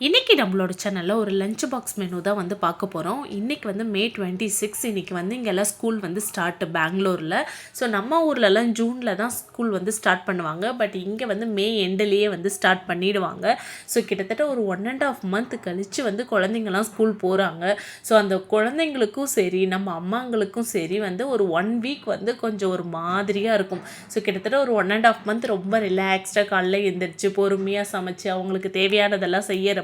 இன்றைக்கி நம்மளோட சேனலில் ஒரு லஞ்ச் பாக்ஸ் மெனு தான் வந்து பார்க்க போகிறோம். இன்றைக்கி வந்து மே 26 இன்றைக்கி வந்து இங்கெல்லாம் ஸ்கூல் வந்து ஸ்டார்ட் பெங்களூரில். ஸோ நம்ம ஊர்லலாம் ஜூனில் தான் ஸ்கூல் வந்து ஸ்டார்ட் பண்ணுவாங்க. பட் இங்கே வந்து மே எண்டுலேயே வந்து ஸ்டார்ட் பண்ணிடுவாங்க. ஸோ கிட்டத்தட்ட ஒரு 1.5 மந்த் கழித்து வந்து குழந்தைங்கலாம் ஸ்கூல் போகிறாங்க. ஸோ அந்த குழந்தைங்களுக்கும் சரி நம்ம அம்மாங்களுக்கும் சரி வந்து ஒரு 1 வீக் வந்து கொஞ்சம் ஒரு மாதிரியாக இருக்கும். ஸோ கிட்டத்தட்ட ஒரு 1.5 மந்த் ரொம்ப ரிலாக்ஸ்டாக காலைல எழுந்திரிச்சு பொறுமையாக சமைச்சு அவங்களுக்கு தேவையானதெல்லாம் செய்யற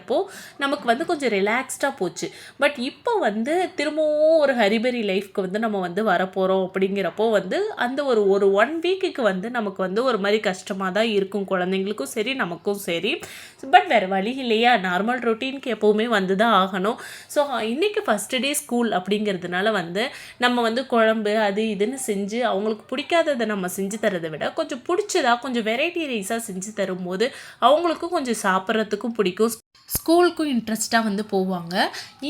நமக்கு வந்து கொஞ்சம் ரிலாக்ஸ்டாக போச்சு. பட் இப்போ வந்து திரும்பவும் ஒரு ஹரிபரி லைஃப்க்கு வந்து நம்ம வந்து வரப்போகிறோம் அப்படிங்கிறப்போ வந்து அந்த ஒரு 1 வீக்குக்கு வந்து நமக்கு வந்து ஒரு மாதிரி கஷ்டமாக தான் இருக்கும், குழந்தைங்களுக்கும் சரி நமக்கும் சரி. பட் வேறு வழி இல்லையா, நார்மல் ரொட்டீனுக்கு எப்போவுமே வந்து தான் ஆகணும். ஸோ இன்றைக்கி ஃபஸ்ட்டு டே ஸ்கூல் அப்படிங்கிறதுனால வந்து நம்ம வந்து குழம்பு அது இதுன்னு செஞ்சு அவங்களுக்கு பிடிக்காததை நம்ம செஞ்சு தரதை விட கொஞ்சம் பிடிச்சதா கொஞ்சம் வெரைட்டி ரைஸாக செஞ்சு தரும்போது அவங்களுக்கும் கொஞ்சம் சாப்பிட்றதுக்கும் பிடிக்கும், ஸ்கூலுக்கும் இன்ட்ரெஸ்ட்டாக வந்து போவாங்க.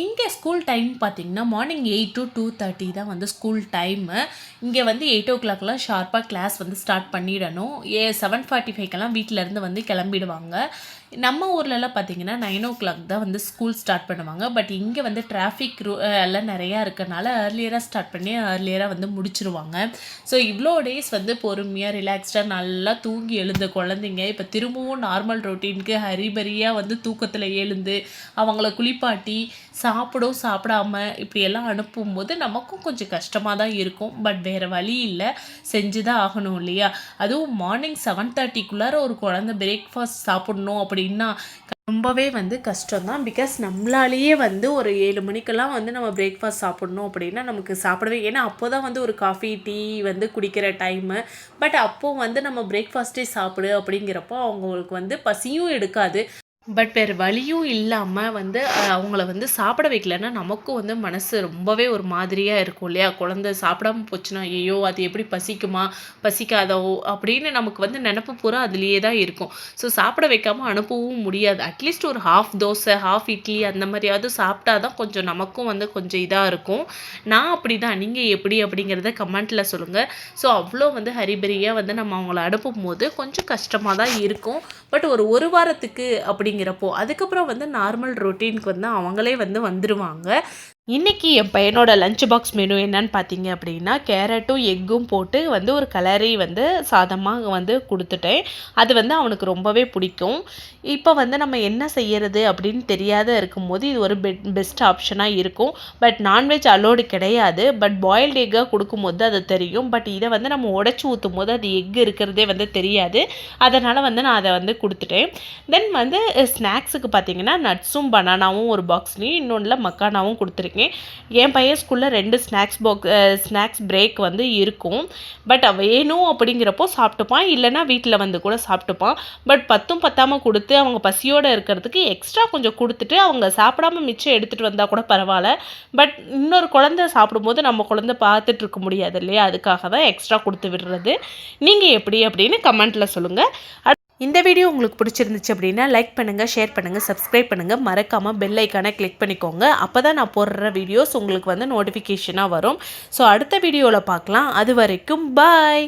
இங்கே ஸ்கூல் டைம் பார்த்திங்கன்னா மார்னிங் 8 to 2:30 தான் வந்து ஸ்கூல் டைமு. இங்கே வந்து 8 o'clock ஷார்ப்பாக கிளாஸ் வந்து ஸ்டார்ட் பண்ணிடணும். 7:45 வீட்டிலேருந்து வந்து கிளம்பிடுவாங்க. நம்ம ஊர்லலாம் பார்த்திங்கன்னா 9 o'clock தான் வந்து ஸ்கூல் ஸ்டார்ட் பண்ணுவாங்க. பட் இங்கே வந்து டிராஃபிக் எல்லாம் நிறையா இருக்கனால ஏர்லியராக ஸ்டார்ட் பண்ணி ஏர்லியராக வந்து முடிச்சிருவாங்க. ஸோ இவ்வளோ டேஸ் வந்து பொறுமையாக ரிலாக்ஸ்டாக நல்லா தூங்கி எழுந்த குழந்தைங்க இப்போ திரும்பவும் நார்மல் ரொட்டீனுக்கு ஹரிபரியாக வந்து தூக்கத்தில் எழுந்து அவங்கள குளிப்பாட்டி சாப்பிடாம இப்படியெல்லாம் அனுப்பும்போது நமக்கும் கொஞ்சம் கஷ்டமாக தான் இருக்கும். பட் வேறு வழி இல்லை, செஞ்சு தான் ஆகணும் இல்லையா. அதுவும் மார்னிங் 7:30 ஒரு குழந்தை பிரேக்ஃபாஸ்ட் சாப்பிட்ணும் அப்படின்னா ரொம்பவே வந்து கஷ்டம்தான். பிகாஸ் நம்மளாலேயே வந்து ஒரு 7 மணிக்கெல்லாம் வந்து நம்ம பிரேக்ஃபாஸ்ட் சாப்பிட்ணும் அப்படின்னா நமக்கு சாப்பிடவே, ஏன்னா அப்போ தான் வந்து ஒரு காஃபி டீ வந்து குடிக்கிற டைமு. பட் அப்போது வந்து நம்ம பிரேக்ஃபாஸ்ட்டே சாப்பிடு அப்படிங்கிறப்போ அவங்களுக்கு வந்து பசியும் எடுக்காது. பட் வேறு வழியும் இல்லாமல் வந்து அவங்கள வந்து சாப்பிட வைக்கலன்னா நமக்கும் வந்து மனசு ரொம்பவே ஒரு மாதிரியாக இருக்கும் இல்லையா. குழந்தை சாப்பிடாம போச்சுன்னா ஐயோ அது எப்படி பசிக்குமா பசிக்காதோ அப்படின்னு நமக்கு வந்து நினப்பு பூரா அதுலேயே தான் இருக்கும். ஸோ சாப்பிட வைக்காமல் அனுப்பவும் முடியாது. அட்லீஸ்ட் ஒரு ஹாஃப் தோசை ஹாஃப் இட்லி அந்த மாதிரியாவது சாப்பிட்டா தான் கொஞ்சம் நமக்கும் வந்து கொஞ்சம் இதாக இருக்கும். நான் அப்படி தான், நீங்கள் எப்படி அப்படிங்கிறத கமெண்ட்டில் சொல்லுங்கள். ஸோ அவ்வளோ வந்து ஹரிபரியாக வந்து நம்ம அவங்கள அனுப்பும்போது கொஞ்சம் கஷ்டமாக தான் இருக்கும். பட் ஒரு வாரத்துக்கு அப்படிங்கிறப்போ அதுக்கப்புறம் வந்து நார்மல் ரொட்டீனுக்கு வந்து அவங்களே வந்து வந்துடுவாங்க. இன்றைக்கி என் பையனோட லஞ்ச் பாக்ஸ் மெனு என்னன்னு பார்த்தீங்க அப்படின்னா கேரட்டும் எக்கும் போட்டு வந்து ஒரு கலரி வந்து சாதமாக வந்து கொடுத்துட்டேன். அது வந்து அவனுக்கு ரொம்பவே பிடிக்கும். இப்போ வந்து நம்ம என்ன செய்யறது அப்படின்னு தெரியாத இருக்கும்போது இது ஒரு பெஸ்ட் ஆப்ஷனாக இருக்கும். பட் நான்வெஜ் அலோடு கிடையாது. பட் பாயில்டு எக்காக கொடுக்கும்போது அது தெரியும். பட் இதை வந்து நம்ம உடச்சி ஊற்றும் போது அது எக் இருக்கிறதே வந்து தெரியாது. அதனால் வந்து நான் அதை வந்து கொடுத்துட்டேன். தென் வந்து ஸ்நாக்ஸுக்கு பார்த்தீங்கன்னா நட்ஸும் பனானாவும் ஒரு பாக்ஸ்லேயும் இன்னொன்றில் மக்கானாவும் கொடுத்துருக்கேன். என் பையன் ஸ்கூலில் 2 ஸ்நாக்ஸ் பிரேக் வந்து இருக்கும். பட் வேணும் அப்படிங்கிறப்போ சாப்பிட்டுப்பான், இல்லைனா வீட்டில் வந்து கூட சாப்பிட்டுப்பான். பட் பத்தாமல் கொடுத்து அவங்க பசியோடு இருக்கிறதுக்கு எக்ஸ்ட்ரா கொஞ்சம் கொடுத்துட்டு அவங்க சாப்பிடாம மிச்சம் எடுத்துகிட்டு வந்தால் கூட பரவாயில்ல. பட் இன்னொரு குழந்தை சாப்பிடும்போது நம்ம குழந்தை பார்த்துட்டு இருக்க முடியாது இல்லையா, அதுக்காக தான் எக்ஸ்ட்ரா கொடுத்து விடுறது. நீங்கள் எப்படி அப்படின்னு கமெண்ட்டில் சொல்லுங்கள். இந்த வீடியோ உங்களுக்கு பிடிச்சிருந்துச்சு அப்படின்னா லைக் பண்ணுங்கள், ஷேர் பண்ணுங்கள், சப்ஸ்கிரைப் பண்ணுங்கள், மறக்காமல் பெல் ஐக்கானை கிளிக் பண்ணிக்கோங்க. அப்போ தான் நான் போடுற வீடியோஸ் உங்களுக்கு வந்து நோட்டிஃபிகேஷனாக வரும். ஸோ அடுத்த வீடியோவில் பார்க்கலாம். அது வரைக்கும் பாய்.